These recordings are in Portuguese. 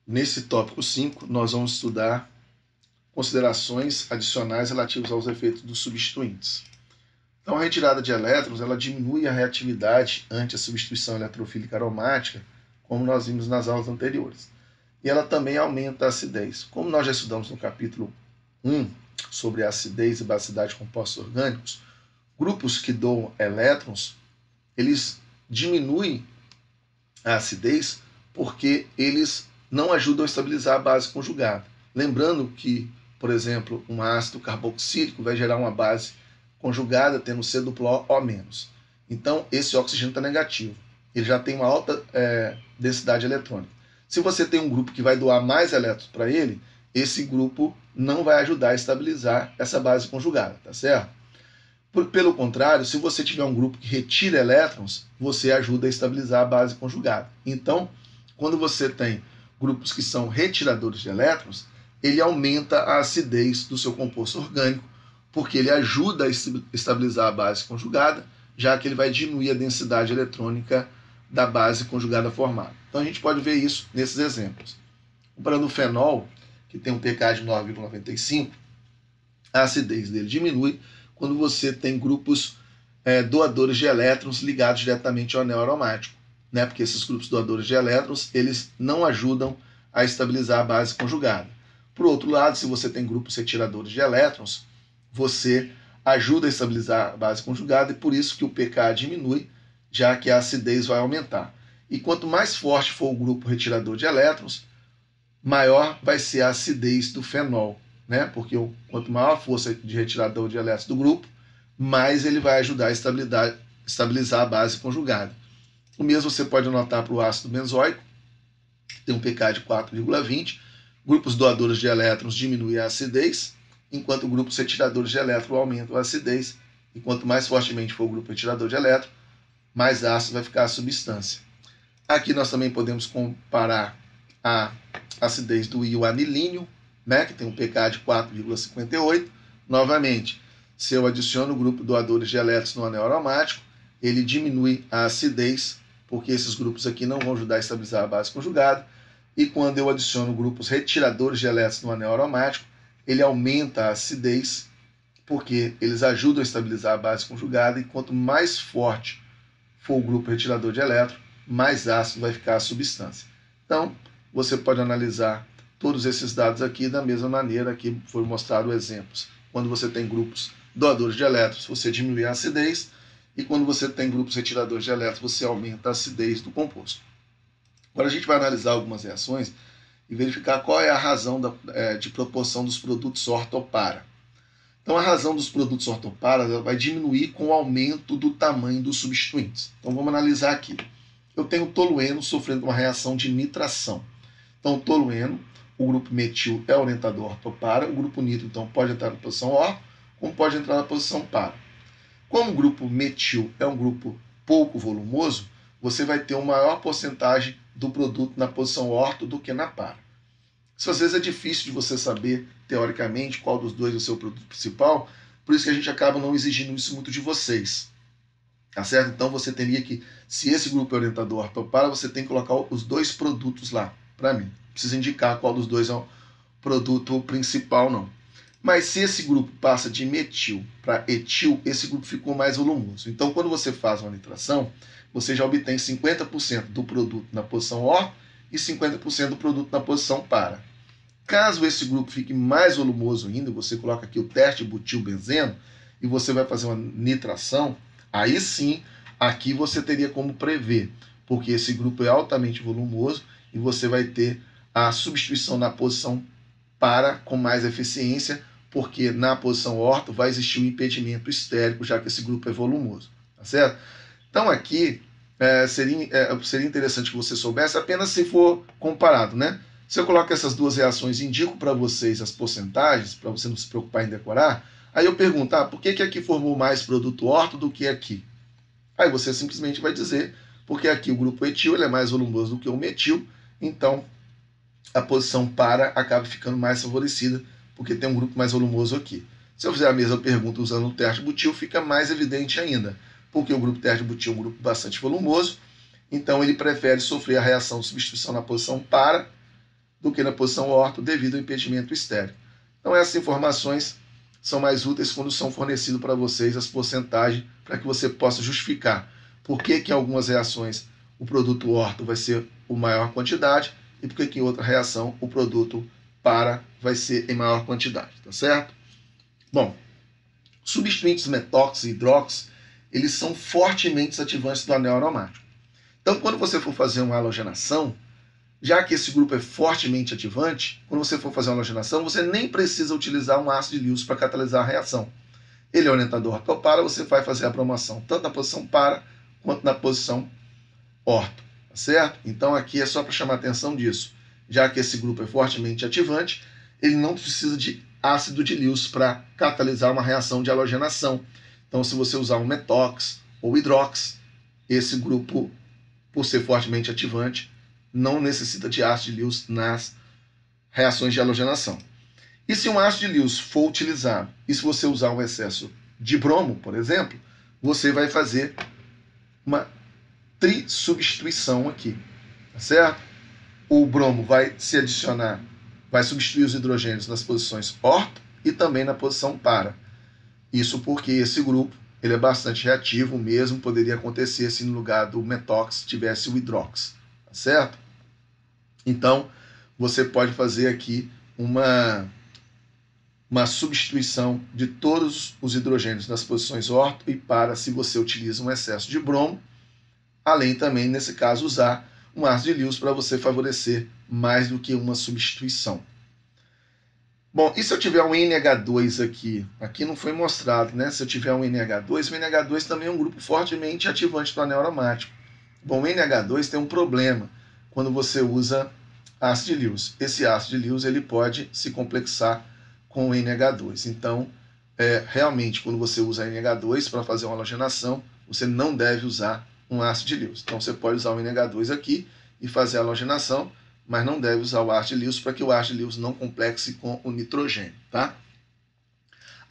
Nesse tópico 5, nós vamos estudar considerações adicionais relativas aos efeitos dos substituintes. Então, a retirada de elétrons ela diminui a reatividade ante a substituição eletrofílica aromática, como nós vimos nas aulas anteriores. E ela também aumenta a acidez. Como nós já estudamos no capítulo 1 sobre a acidez e basicidade de compostos orgânicos, grupos que doam elétrons, eles diminuem a acidez porque eles não ajudam a estabilizar a base conjugada. Lembrando que, por exemplo, um ácido carboxílico vai gerar uma base conjugada tendo C duplo O-. Então, esse oxigênio está negativo. Ele já tem uma alta densidade eletrônica. Se você tem um grupo que vai doar mais elétrons para ele, esse grupo não vai ajudar a estabilizar essa base conjugada, tá certo? Pelo contrário, se você tiver um grupo que retira elétrons, você ajuda a estabilizar a base conjugada. Então, quando você tem grupos que são retiradores de elétrons, ele aumenta a acidez do seu composto orgânico, porque ele ajuda a estabilizar a base conjugada, já que ele vai diminuir a densidade eletrônica da base conjugada formada. Então a gente pode ver isso nesses exemplos. Comparando o fenol, que tem um pK de 9,95, a acidez dele diminui quando você tem grupos doadores de elétrons ligados diretamente ao anel aromático, né? Porque esses grupos doadores de elétrons, eles não ajudam a estabilizar a base conjugada. Por outro lado, se você tem grupos retiradores de elétrons, você ajuda a estabilizar a base conjugada e por isso que o pK diminui, já que a acidez vai aumentar. E quanto mais forte for o grupo retirador de elétrons, maior vai ser a acidez do fenol, né? Porque quanto maior a força de retirador de elétrons do grupo, mais ele vai ajudar a estabilizar a base conjugada. O mesmo você pode notar para o ácido benzoico, que tem um pK de 4,20. Grupos doadores de elétrons diminuem a acidez, enquanto grupos retiradores de elétrons aumentam a acidez. E quanto mais fortemente for o grupo retirador de elétrons, mais ácido vai ficar a substância. Aqui nós também podemos comparar a acidez do íon anilíneo, né, que tem um pK de 4,58. Novamente, se eu adiciono o grupo doadores de elétrons no anel aromático, ele diminui a acidez, porque esses grupos aqui não vão ajudar a estabilizar a base conjugada. E quando eu adiciono grupos retiradores de elétrons no anel aromático, ele aumenta a acidez, porque eles ajudam a estabilizar a base conjugada. E quanto mais forte for o grupo retirador de elétrons, mais ácido vai ficar a substância. Então, você pode analisar todos esses dados aqui da mesma maneira que foi mostrado exemplos. Quando você tem grupos doadores de elétrons, você diminui a acidez, e quando você tem grupos retiradores de elétrons, você aumenta a acidez do composto. Agora a gente vai analisar algumas reações e verificar qual é a razão de proporção dos produtos ortopara. Então, a razão dos produtos ortoparas vai diminuir com o aumento do tamanho dos substituintes. Então, vamos analisar aqui. Eu tenho o tolueno sofrendo uma reação de nitração. Então, o tolueno, o grupo metil é orientador ortopara, o grupo nitro, então, pode entrar na posição orto, como pode entrar na posição para. Como o grupo metil é um grupo pouco volumoso, você vai ter uma maior porcentagem do produto na posição orto do que na para. Isso às vezes é difícil de você saber, teoricamente, qual dos dois é o seu produto principal, por isso que a gente acaba não exigindo isso muito de vocês. Tá certo? Então você teria que, se esse grupo é orientador ortopara, você tem que colocar os dois produtos lá para mim. Não precisa indicar qual dos dois é o produto principal, não. Mas se esse grupo passa de metil para etil, esse grupo ficou mais volumoso. Então, quando você faz uma nitração, você já obtém 50% do produto na posição orto e 50% do produto na posição para. Caso esse grupo fique mais volumoso ainda, você coloca aqui o teste butilbenzeno e você vai fazer uma nitração, aí sim, aqui você teria como prever, porque esse grupo é altamente volumoso e você vai ter a substituição na posição para com mais eficiência, porque na posição orto vai existir um impedimento estérico, já que esse grupo é volumoso, tá certo? Então aqui seria interessante que você soubesse apenas se for comparado, né? Se eu coloco essas duas reações e indico para vocês as porcentagens, para você não se preocupar em decorar, aí eu pergunto, por que aqui formou mais produto orto do que aqui? Aí você simplesmente vai dizer, porque aqui o grupo etil ele é mais volumoso do que o metil, então a posição para acaba ficando mais favorecida, porque tem um grupo mais volumoso aqui. Se eu fizer a mesma pergunta usando o teste butil, fica mais evidente ainda, porque o grupo teste butil é um grupo bastante volumoso, então ele prefere sofrer a reação de substituição na posição para, do que na posição orto devido ao impedimento estéreo. Então essas informações são mais úteis quando são fornecidas para vocês as porcentagens para que você possa justificar por que em algumas reações o produto orto vai ser o maior quantidade e por que em outra reação o produto para vai ser em maior quantidade, tá certo? Bom, substituintes metóx e hidrox, eles são fortemente ativantes do anel aromático. Então, quando você for fazer uma halogenação, já que esse grupo é fortemente ativante, quando você for fazer uma halogenação, você nem precisa utilizar um ácido de Lewis para catalisar a reação. Ele é orientador ortopara, você vai fazer a promoção tanto na posição para quanto na posição orto, tá certo? Então aqui é só para chamar a atenção disso. Já que esse grupo é fortemente ativante, ele não precisa de ácido de Lewis para catalisar uma reação de halogenação. Então se você usar um metox ou hidrox, esse grupo, por ser fortemente ativante, não necessita de ácido de Lewis nas reações de halogenação. E se um ácido de Lewis for utilizado, e se você usar um excesso de bromo, por exemplo, você vai fazer uma trissubstituição aqui, tá certo? O bromo vai se adicionar, vai substituir os hidrogênios nas posições orto e também na posição para. Isso porque esse grupo ele é bastante reativo mesmo, poderia acontecer se no lugar do metox tivesse o hidrox, tá certo? Então, você pode fazer aqui uma substituição de todos os hidrogênios nas posições orto e para se você utiliza um excesso de bromo, além também, nesse caso, usar um ácido de Lewis para você favorecer mais do que uma substituição. Bom, e se eu tiver um NH2 aqui? Aqui não foi mostrado, né? Se eu tiver um NH2, o NH2 também é um grupo fortemente ativante do anel aromático. Bom, o NH2 tem um problema quando você usa ácido de Lewis. Esse ácido de Lewis ele pode se complexar com o NH2. Então, realmente, quando você usa NH2 para fazer uma halogenação, você não deve usar um ácido de Lewis. Então, você pode usar o NH2 aqui e fazer a halogenação, mas não deve usar o ácido de Lewis para que o ácido de Lewis não complexe com o nitrogênio, tá?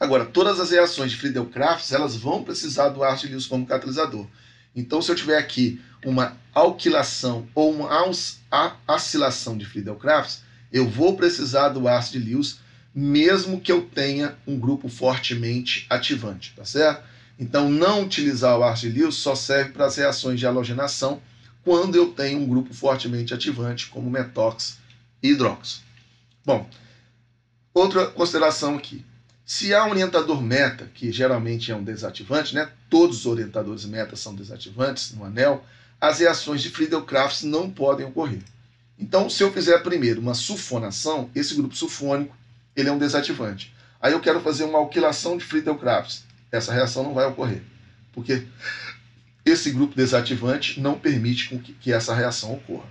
Agora, todas as reações de Friedel-Crafts, elas vão precisar do ácido de Lewis como catalisador. Então, se eu tiver aqui uma alquilação ou uma acilação de Friedel-Crafts, eu vou precisar do ácido de Lewis, mesmo que eu tenha um grupo fortemente ativante, tá certo? Então, não utilizar o ácido de Lewis só serve para as reações de halogenação quando eu tenho um grupo fortemente ativante, como metox e hidrox. Bom, outra consideração aqui. Se há um orientador meta, que geralmente é um desativante, né? Todos os orientadores meta são desativantes no anel, as reações de Friedel-Crafts não podem ocorrer. Então, se eu fizer primeiro uma sulfonação, esse grupo sulfônico ele é um desativante. Aí eu quero fazer uma alquilação de Friedel-Crafts. Essa reação não vai ocorrer, porque esse grupo desativante não permite que essa reação ocorra.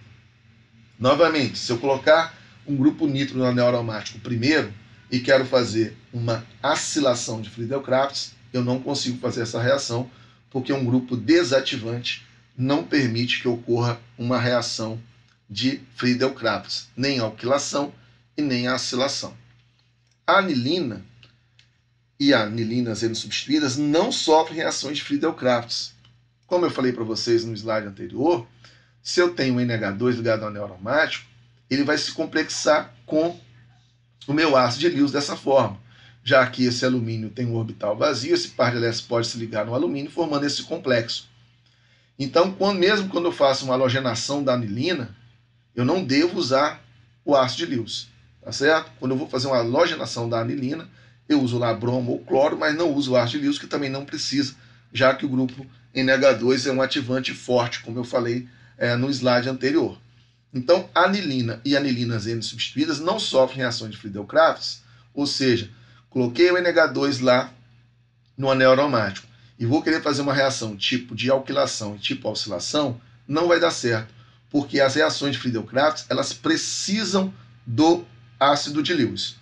Novamente, se eu colocar um grupo nitro no anel aromático primeiro e quero fazer uma acilação de Friedel-Crafts, eu não consigo fazer essa reação, porque um grupo desativante não permite que ocorra uma reação de Friedel-Crafts, nem a alquilação e nem a acilação. A anilina e a anilinas N-substituídas não sofrem reações de Friedel-Crafts. Como eu falei para vocês no slide anterior, se eu tenho um NH2 ligado ao anel aromático, ele vai se complexar com o meu ácido de Lewis dessa forma. Já que esse alumínio tem um orbital vazio, esse par de elétrons pode se ligar no alumínio, formando esse complexo. Então, mesmo quando eu faço uma halogenação da anilina, eu não devo usar o ácido de Lewis, tá certo? Quando eu vou fazer uma halogenação da anilina, eu uso lá bromo ou cloro, mas não uso o ácido de Lewis, que também não precisa, já que o grupo NH2 é um ativante forte, como eu falei no slide anterior. Então, a anilina e anilinas N-substituídas não sofrem reação de Friedel-Crafts, ou seja, coloquei o NH2 lá no anel aromático e vou querer fazer uma reação tipo de alquilação e tipo oscilação, não vai dar certo, porque as reações de Friedel-Crafts elas precisam do ácido de Lewis.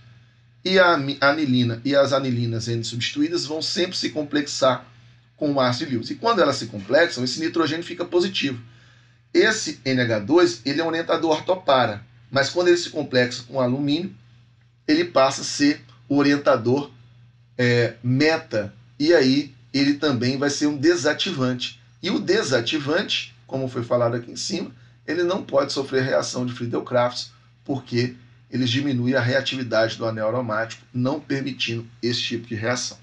E a anilina e as anilinas N-substituídas vão sempre se complexar com o ácido de Lewis. E quando elas se complexam, esse nitrogênio fica positivo. Esse NH2 ele é um orientador ortopara, mas quando ele se complexa com alumínio, ele passa a ser o orientador meta, e aí ele também vai ser um desativante. E o desativante, como foi falado aqui em cima, ele não pode sofrer reação de Friedel-Crafts, porque eles diminuem a reatividade do anel aromático, não permitindo esse tipo de reação.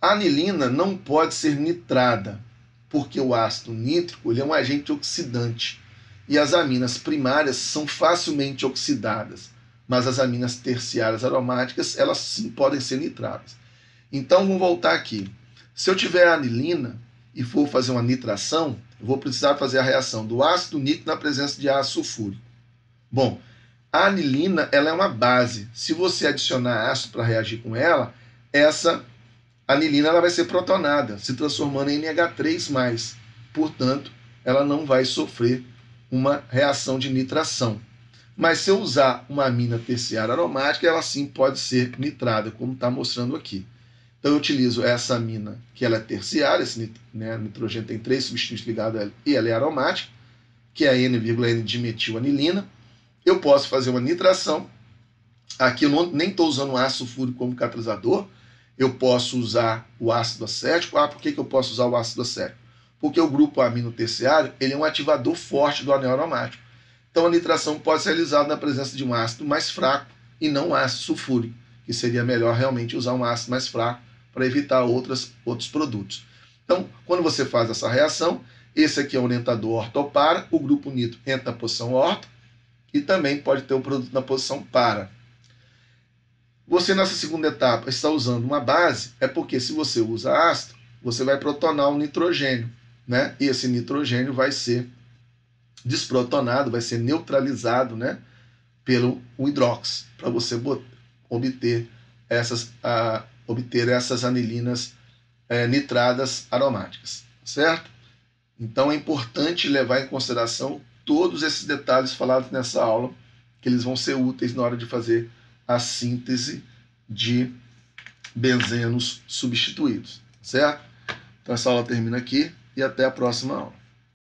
A anilina não pode ser nitrada, porque o ácido nítrico ele é um agente oxidante e as aminas primárias são facilmente oxidadas, mas as aminas terciárias aromáticas elas sim podem ser nitradas. Então vamos voltar aqui. Se eu tiver anilina e for fazer uma nitração, eu vou precisar fazer a reação do ácido nítrico na presença de ácido sulfúrico. Bom, a anilina ela é uma base. Se você adicionar ácido para reagir com ela, essa anilina ela vai ser protonada, se transformando em NH3+. Portanto, ela não vai sofrer uma reação de nitração. Mas se eu usar uma amina terciária aromática, ela sim pode ser nitrada, como está mostrando aqui. Então eu utilizo essa amina, que ela é terciária, esse nitrogênio tem 3 substituintes ligados a ela, e ela é aromática, que é a N,N dimetilanilina. Eu posso fazer uma nitração. Aqui eu nem estou usando o ácido sulfúrico como catalisador, eu posso usar o ácido acético. Por que eu posso usar o ácido acético? Porque o grupo amino terciário ele é um ativador forte do anel aromático. Então a nitração pode ser realizada na presença de um ácido mais fraco e não um ácido sulfúrico, que seria melhor realmente usar um ácido mais fraco para evitar outros produtos. Então, quando você faz essa reação, esse aqui é o orientador ortopara, o grupo nitro entra na posição orto e também pode ter o produto na posição para. Você, nessa segunda etapa, está usando uma base, é porque se você usa ácido, você vai protonar o nitrogênio, né? E esse nitrogênio vai ser desprotonado, vai ser neutralizado, né? Pelo hidróxido, para você obter essas anilinas nitradas aromáticas, certo? Então é importante levar em consideração todos esses detalhes falados nessa aula, que eles vão ser úteis na hora de fazer a síntese de benzenos substituídos, certo? Então essa aula termina aqui e até a próxima aula.